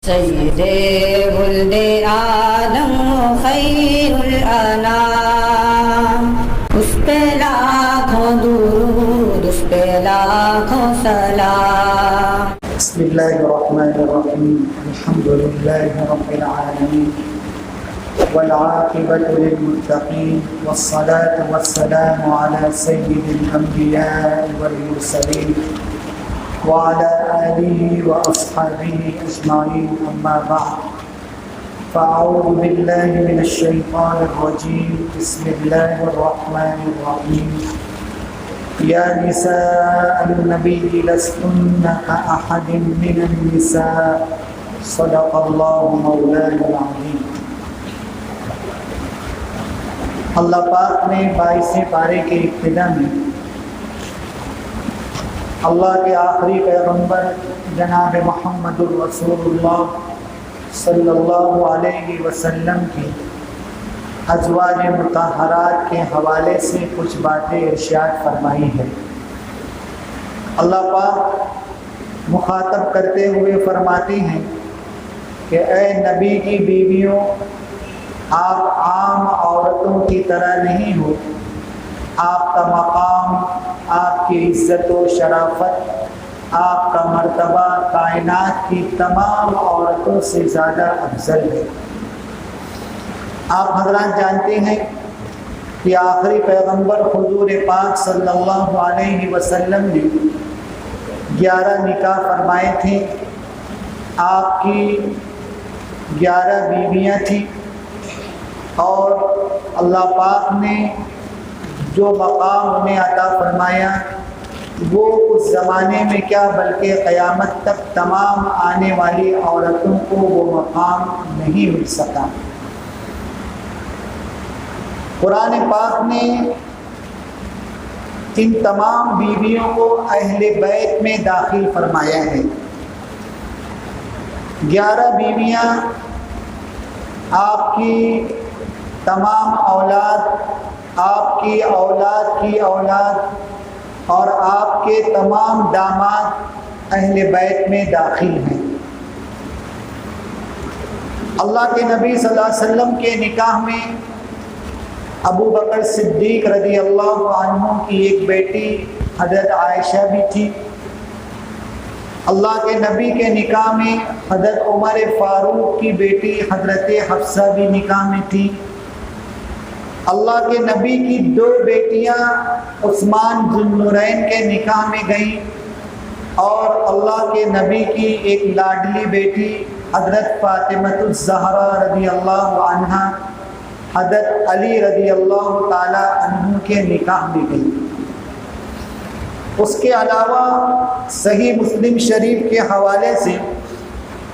سید ولد آدم خیر الانام، اس پہ لاکھوں درود، اس پہ لاکھوں سلام۔ بسم اللہ الرحمن الرحیم، الحمد للہ رب العالمین، والعاقبۃ للمتقین، والصلاة والسلام علی سید الانبیاء والمرسلین وعلى آلہ واصحابہ اجمعین، اما بعد فاعوذ باللہ من الشیطان الرجیم، بسم اللہ الرحمن الرحیم۔ یا نساء النبی لستن کأحد من النساء، صدق اللہ مولانا العظیم۔ اللہ پاک نے 22 پارے کے ابتدا میں اللہ کے آخری پیغمبر جناب محمد الرسول اللہ صلی اللہ علیہ وسلم کی ازواج مطہرات کے حوالے سے کچھ باتیں ارشاد فرمائی ہے۔ اللہ پاک مخاطب کرتے ہوئے فرماتے ہیں کہ اے نبی کی بیویوں، آپ عام عورتوں کی طرح نہیں ہو، آپ کا مقام، آپ کی عزت و شرافت، آپ کا مرتبہ کائنات کی تمام عورتوں سے زیادہ افضل ہے۔ آپ حضرات جانتے ہیں کہ آخری پیغمبر حضور پاک صلی اللہ علیہ وسلم نے 11 نکاح فرمائے تھے۔ آپ کی 11 بیویاں تھیں، اور اللہ پاک نے جو مقام انہیں عطا فرمایا وہ اس زمانے میں کیا بلکہ قیامت تک تمام آنے والی عورتوں کو وہ مقام نہیں مل سکا۔ قرآن پاک نے ان تمام بیویوں کو اہل بیت میں داخل فرمایا ہے۔ 11 بیویاں آپ کی تمام اولاد، آپ کی اولاد کی اولاد اور آپ کے تمام داماد اہل بیت میں داخل ہیں۔ اللہ کے نبی صلی اللہ علیہ وسلم کے نکاح میں ابو بکر صدیق رضی اللہ عنہ کی ایک بیٹی حضرت عائشہ بھی تھی۔ اللہ کے نبی کے نکاح میں حضرت عمر فاروق کی بیٹی حضرت حفصہ بھی نکاح میں تھی۔ اللہ کے نبی کی 2 بیٹیاں عثمان ذو النورین کے نکاح میں گئیں، اور اللہ کے نبی کی ایک لاڈلی بیٹی حضرت فاطمہ الزہرا رضی اللہ عنہا حضرت علی رضی اللہ تعالی عنہ کے نکاح میں گئی۔ اس کے علاوہ صحیح مسلم شریف کے حوالے سے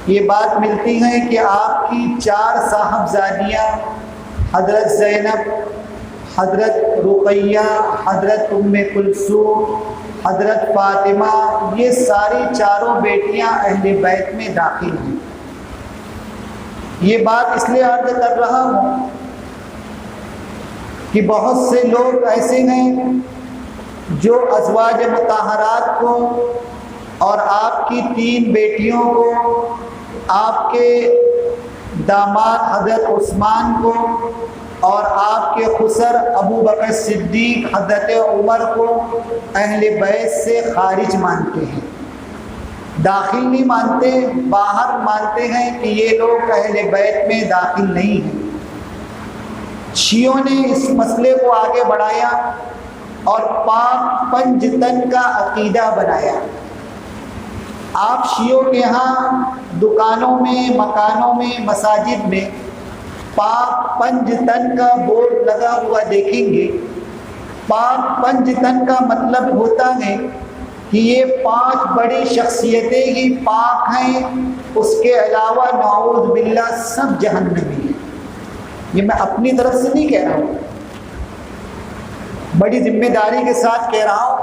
یہ بات ملتی ہے کہ آپ کی 4 صاحبزادیاں حضرت زینب، حضرت رقیہ، حضرت ام کلثوم، حضرت فاطمہ، یہ ساری 4 بیٹیاں اہل بیت میں داخل ہیں۔ یہ بات اس لیے عرض کر رہا ہوں کہ بہت سے لوگ ایسے ہیں جو ازواج مطہرات کو اور آپ کی 3 بیٹیوں کو، آپ کے داماد حضرت عثمان کو اور آپ کے خسر ابو بکر صدیق حضرت عمر کو اہل بیت سے خارج مانتے ہیں، داخل نہیں مانتے، باہر مانتے ہیں کہ یہ لوگ اہل بیت میں داخل نہیں ہیں۔ شیعوں نے اس مسئلے کو آگے بڑھایا اور پاک پنج تن کا عقیدہ بنایا۔ آپ شیعوں کے ہاں دکانوں میں، مکانوں میں، مساجد میں پاک پنج تن کا بورڈ لگا ہوا دیکھیں گے۔ پاک پنج تن کا مطلب ہوتا ہے کہ یہ 5 بڑی شخصیتیں ہی پاک ہیں، اس کے علاوہ نعوذ باللہ سب جہنمی ہیں۔ یہ میں اپنی طرف سے نہیں کہہ رہا ہوں، بڑی ذمہ داری کے ساتھ کہہ رہا ہوں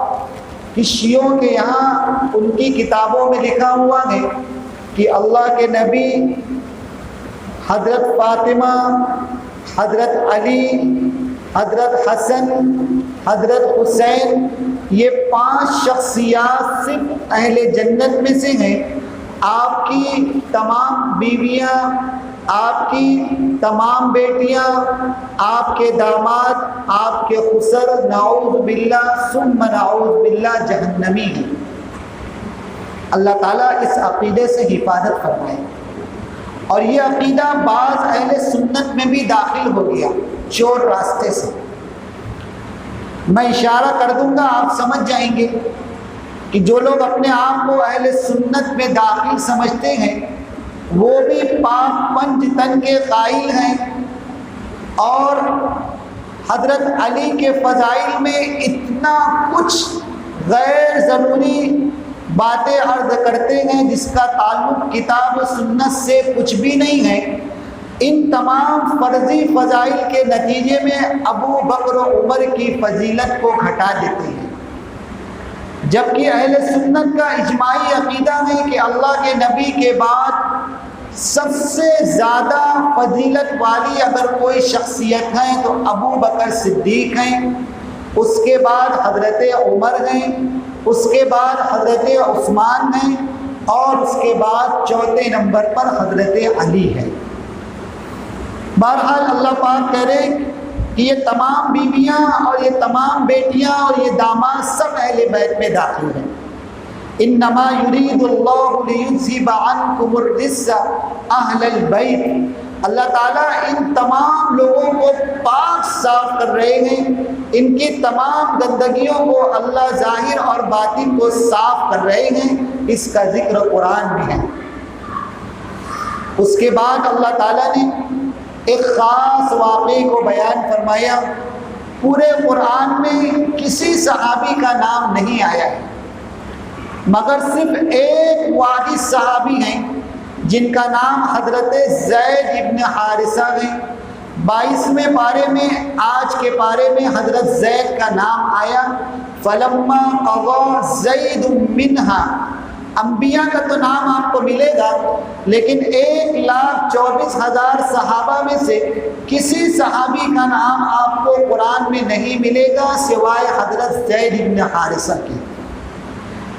کہ شیعوں کے یہاں ان کی کتابوں میں لکھا ہوا ہے کہ اللہ کے نبی، حضرت فاطمہ، حضرت علی، حضرت حسن، حضرت حسین، یہ 5 شخصیات صرف اہل جنت میں سے ہیں، آپ کی تمام بیویاں، آپ کی تمام بیٹیاں، آپ کے داماد، آپ کے خسر نعوذ باللہ ثم نعوذ باللہ جہنمی ہیں۔ اللہ تعالیٰ اس عقیدے سے حفاظت فرمائے۔ اور یہ عقیدہ بعض اہل سنت میں بھی داخل ہو گیا چور راستے سے۔ میں اشارہ کر دوں گا، آپ سمجھ جائیں گے کہ جو لوگ اپنے آپ کو اہل سنت میں داخل سمجھتے ہیں وہ بھی پاک پنج تن کے قائل ہیں، اور حضرت علی کے فضائل میں اتنا کچھ غیر ضروری باتیں عرض کرتے ہیں جس کا تعلق کتاب و سنت سے کچھ بھی نہیں ہے۔ ان تمام فرضی فضائل کے نتیجے میں ابو بکر و عمر کی فضیلت کو گھٹا دیتے ہیں، جبکہ اہل سنت کا اجماعی عقیدہ ہے کہ اللہ کے نبی کے بعد سب سے زیادہ فضیلت والی اگر کوئی شخصیت ہے تو ابو بکر صدیق ہیں، اس کے بعد حضرت عمر ہیں، اس کے بعد حضرت عثمان ہیں، اور اس کے بعد چوتھے نمبر پر حضرت علی ہے۔ بہرحال اللہ پاک کہہ رہے کہ یہ تمام بیویاں اور یہ تمام بیٹیاں اور یہ داماد سب اہل بیت میں داخل ہیں۔ انما یرید اللہ لیذھب عنکم الرجس اہل البیت، اللہ تعالیٰ ان تمام لوگوں کو پاک صاف کر رہے ہیں، ان کی تمام گندگیوں کو اللہ ظاہر اور باطن کو صاف کر رہے ہیں۔ اس کا ذکر قرآن میں ہے۔ اس کے بعد اللہ تعالیٰ نے ایک خاص واقعے کو بیان فرمایا۔ پورے قرآن میں کسی صحابی کا نام نہیں آیا ہے، مگر صرف ایک واحد صحابی ہیں جن کا نام حضرت زید ابن حارثہ ہے۔ 22ویں پارے میں، آج کے پارے میں حضرت زید کا نام آیا۔ فلما قضى زید منہا، انبیاء کا تو نام آپ کو ملے گا، لیکن 1,24,000 صحابہ میں سے کسی صحابی کا نام آپ کو قرآن میں نہیں ملے گا سوائے حضرت زید ابن حارثہ کے۔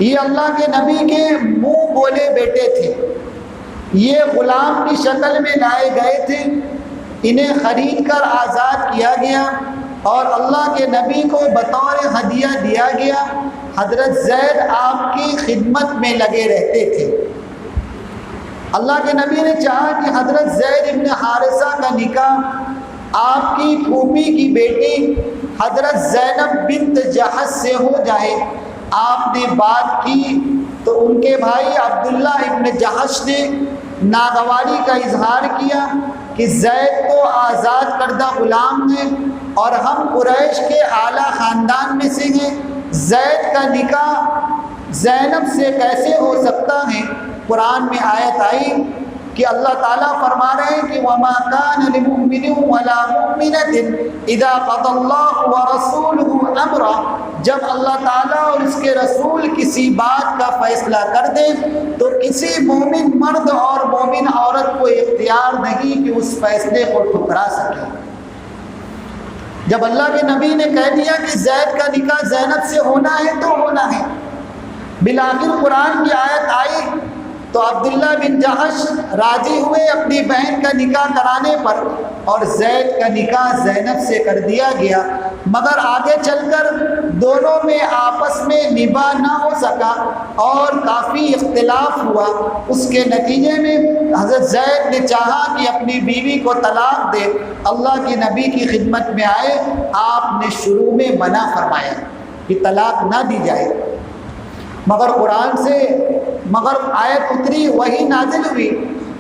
یہ اللہ کے نبی کے منہ بولے بیٹے تھے، یہ غلام کی شکل میں لائے گئے تھے، انہیں خرید کر آزاد کیا گیا اور اللہ کے نبی کو بطور ہدیہ دیا گیا۔ حضرت زید آپ کی خدمت میں لگے رہتے تھے۔ اللہ کے نبی نے چاہا کہ حضرت زید ابن حارثہ کا نکاح آپ کی پھوپھی کی بیٹی حضرت زینب بنت جحش سے ہو جائے۔ آپ نے بات کی تو ان کے بھائی عبداللہ ابن جحش نے ناگواری کا اظہار کیا کہ زید تو آزاد کردہ غلام ہیں اور ہم قریش کے اعلیٰ خاندان میں سے ہیں، زید کا نکاح زینب سے کیسے ہو سکتا ہے؟ قرآن میں آیت آئی کہ اللہ تعالیٰ فرما رہے ہیں کہ وَمَا كَانَ لِمُؤْمِنٍ وَلَا مُؤْمِنَةٍ إِذَا قَضَى اللَّهُ وَرَسُولُهُ أَمْرًا، جب اللہ تعالیٰ اور اس کے رسول کسی بات کا فیصلہ کر دیں تو کسی مومن مرد اور مومن عورت کو اختیار نہیں کہ اس فیصلے کو ٹھکرا سکے۔ جب اللہ کے نبی نے کہہ دیا کہ زید کا نکاح زینب سے ہونا ہے تو ہونا ہے، بالآخر قرآن کی آیت آئی تو عبداللہ بن جحش راضی ہوئے اپنی بہن کا نکاح کرانے پر اور زید کا نکاح زینب سے کر دیا گیا، مگر آگے چل کر دونوں میں آپس میں نباہ نہ ہو سکا اور کافی اختلاف ہوا۔ اس کے نتیجے میں حضرت زید نے چاہا کہ اپنی بیوی کو طلاق دے، اللہ کے نبی کی خدمت میں آئے، آپ نے شروع میں منع فرمایا کہ طلاق نہ دی جائے، مگر قرآن سے آیت اتری، وہی نازل ہوئی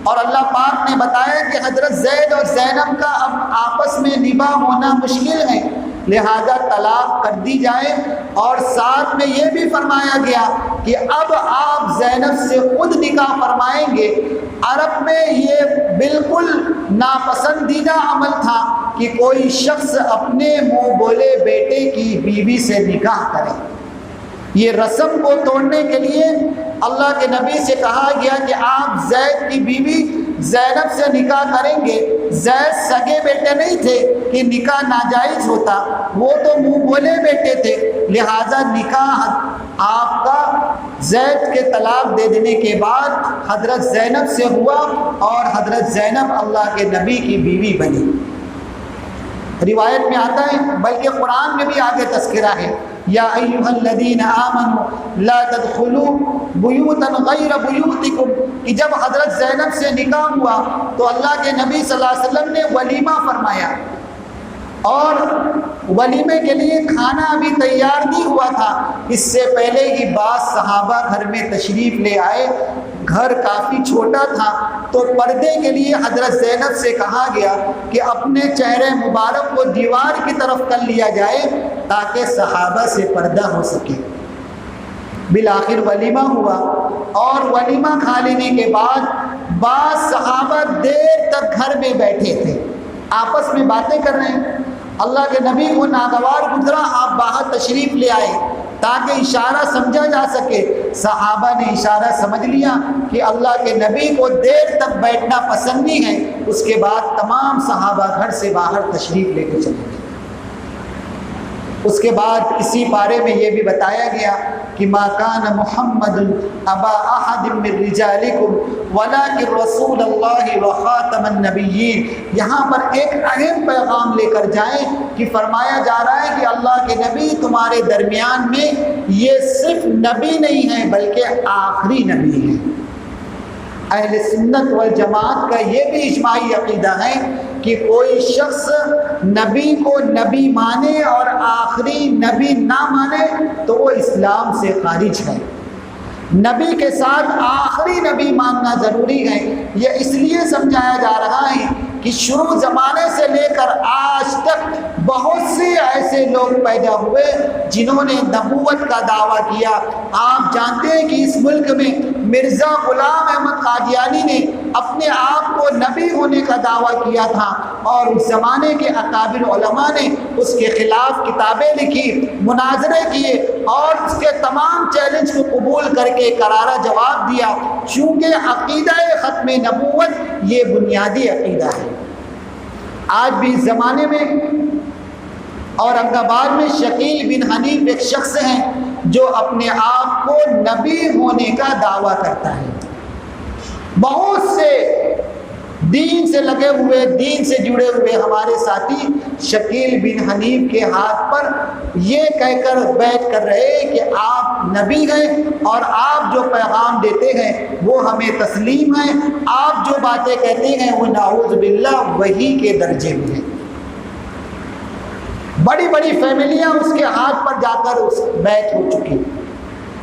اور اللہ پاک نے بتایا کہ حضرت زید اور زینب کا اب آپس میں نباہ ہونا مشکل ہے، لہذا طلاق کر دی جائے، اور ساتھ میں یہ بھی فرمایا گیا کہ اب آپ زینب سے خود نکاح فرمائیں گے۔ عرب میں یہ بالکل ناپسندیدہ عمل تھا کہ کوئی شخص اپنے منہ بولے بیٹے کی بیوی سے نکاح کرے۔ یہ رسم کو توڑنے کے لیے اللہ کے نبی سے کہا گیا کہ آپ زید کی بیوی زینب سے نکاح کریں گے۔ زید سگے بیٹے نہیں تھے کہ نکاح ناجائز ہوتا، وہ تو منہ بولے بیٹے تھے، لہذا نکاح آپ کا زید کے طلاق دے دینے کے بعد حضرت زینب سے ہوا اور حضرت زینب اللہ کے نبی کی بیوی بنی۔ روایت میں آتا ہے، بلکہ قرآن میں بھی آگے تذکرہ ہے، یا ایھا الذین آمنوا لا تدخلوا بیوتا غیر بیوتکم، کہ جب حضرت زینب سے نکاح ہوا تو اللہ کے نبی صلی اللہ علیہ وسلم نے ولیمہ فرمایا، اور ولیمے کے لیے کھانا ابھی تیار نہیں ہوا تھا، اس سے پہلے ہی بعض صحابہ گھر میں تشریف لے آئے۔ گھر کافی چھوٹا تھا تو پردے کے لیے حضرت زینب سے کہا گیا کہ اپنے چہرے مبارک کو دیوار کی طرف کر لیا جائے تاکہ صحابہ سے پردہ ہو سکے۔ بالآخر ولیمہ ہوا، اور ولیمہ کھا لینے کے بعد بعض صحابہ دیر تک گھر میں بیٹھے تھے، آپس میں باتیں کر رہے ہیں۔ اللہ کے نبی کو ناگوار گزرا، آپ باہر تشریف لے آئے تاکہ اشارہ سمجھا جا سکے۔ صحابہ نے اشارہ سمجھ لیا کہ اللہ کے نبی کو دیر تک بیٹھنا پسند نہیں ہے، اس کے بعد تمام صحابہ گھر سے باہر تشریف لے کے چلے گئے۔ اس کے بعد اسی بارے میں یہ بھی بتایا گیا کہ ما کان محمد ابا احد من رجالکم ولکن رسول اللہ وخاتم النبیین۔ یہاں پر ایک اہم پیغام لے کر جائیں کہ فرمایا جا رہا ہے کہ اللہ کے نبی تمہارے درمیان میں یہ صرف نبی نہیں ہے بلکہ آخری نبی ہے۔ اہل سنت والجماعت کا یہ بھی اجماعی عقیدہ ہے کہ کوئی شخص نبی کو نبی مانے اور آخری نبی نہ مانے تو وہ اسلام سے خارج ہے۔ نبی کے ساتھ آخری نبی ماننا ضروری ہے۔ یہ اس لیے سمجھایا جا رہا ہے کہ شروع زمانے سے لے کر آج تک بہت سے ایسے لوگ پیدا ہوئے جنہوں نے نبوت کا دعویٰ کیا۔ آپ جانتے ہیں کہ اس ملک میں مرزا غلام احمد قادیانی نے اپنے آپ کو نبی ہونے کا دعویٰ کیا تھا، اور اس زمانے کے اکابر علماء نے اس کے خلاف کتابیں لکھی، مناظرے کیے، اور اس کے تمام چیلنج کو قبول کر کے کرارا جواب دیا، چونکہ عقیدہ ختم نبوت یہ بنیادی عقیدہ ہے۔ آج بھی اس زمانے میں اورنگ آباد میں شکیل بن حنیف ایک شخص ہیں جو اپنے آپ کو نبی ہونے کا دعویٰ کرتا ہے۔ بہت سے دین سے لگے ہوئے، دین سے جڑے ہوئے ہمارے ساتھی شکیل بن حنیف کے ہاتھ پر یہ کہہ کر بیعت کر رہے کہ آپ نبی ہیں اور آپ جو پیغام دیتے ہیں وہ ہمیں تسلیم ہے، آپ جو باتیں کہتے ہیں وہ نعوذ باللہ وحی کے درجے میں ہیں۔ بڑی بڑی فیملیاں اس کے ہاتھ پر جا کر اس بیعت ہو چکی۔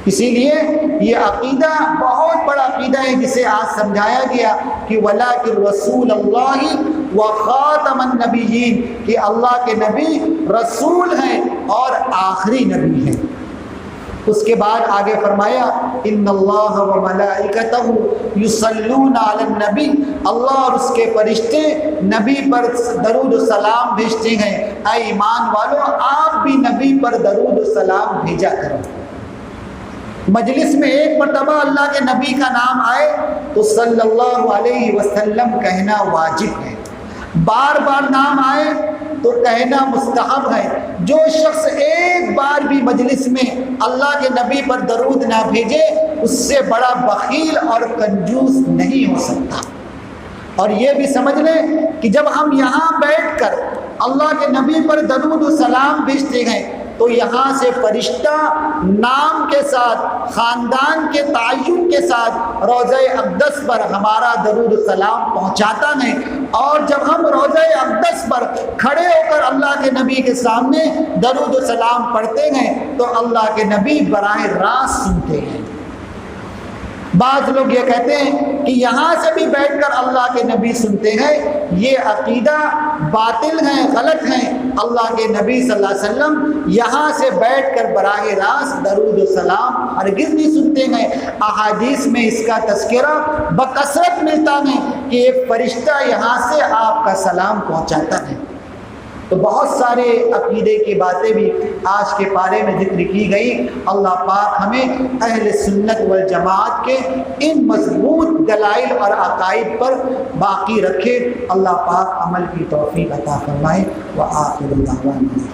اسی لیے یہ عقیدہ بہت بڑا عقیدہ ہے جسے آج سمجھایا گیا کہ وَلَٰكِن رسول اللہ وخاتم النبیین، کہ اللہ کے نبی رسول ہیں اور آخری نبی ہیں۔ اس کے بعد آگے فرمایا ان اللہ وملائکتہ یصلون علی النبی، اللہ اور اس کے فرشتے نبی پر درود و سلام بھیجتے ہیں۔ اے ایمان والو آپ بھی نبی پر درود و سلام بھیجا کرو۔ مجلس میں ایک مرتبہ اللہ کے نبی کا نام آئے تو صلی اللہ علیہ وسلم کہنا واجب ہے، بار بار نام آئے تو کہنا مستحب ہے۔ جو شخص ایک بار بھی مجلس میں اللہ کے نبی پر درود نہ بھیجے اس سے بڑا بخیل اور کنجوس نہیں ہو سکتا۔ اور یہ بھی سمجھ لیں کہ جب ہم یہاں بیٹھ کر اللہ کے نبی پر درود و سلام بھیجتے ہیں تو یہاں سے فرشتہ نام کے ساتھ، خاندان کے تعین کے ساتھ روضہ اقدس پر ہمارا درود و سلام پہنچاتا ہے، اور جب ہم روضہ اقدس پر کھڑے ہو کر اللہ کے نبی کے سامنے درود و سلام پڑھتے ہیں تو اللہ کے نبی براہ راست سنتے ہیں۔ بعض لوگ یہ کہتے ہیں کہ یہاں سے بھی بیٹھ کر اللہ کے نبی سنتے ہیں، یہ عقیدہ باطل ہے، غلط ہے۔ اللہ کے نبی صلی اللہ علیہ وسلم یہاں سے بیٹھ کر براہ راست درود و سلام ہرگز نہیں سنتے ہیں۔ احادیث میں اس کا تذکرہ بکثرت ملتا ہے کہ ایک فرشتہ یہاں سے آپ کا سلام پہنچاتا ہے۔ تو بہت سارے عقیدے کی باتیں بھی آج کے پارے میں ذکر کی گئی۔ اللہ پاک ہمیں اہل سنت والجماعت کے ان مضبوط دلائل اور عقائد پر باقی رکھے۔ اللہ پاک عمل کی توفیق عطا فرمائے۔ وآخر دعوانا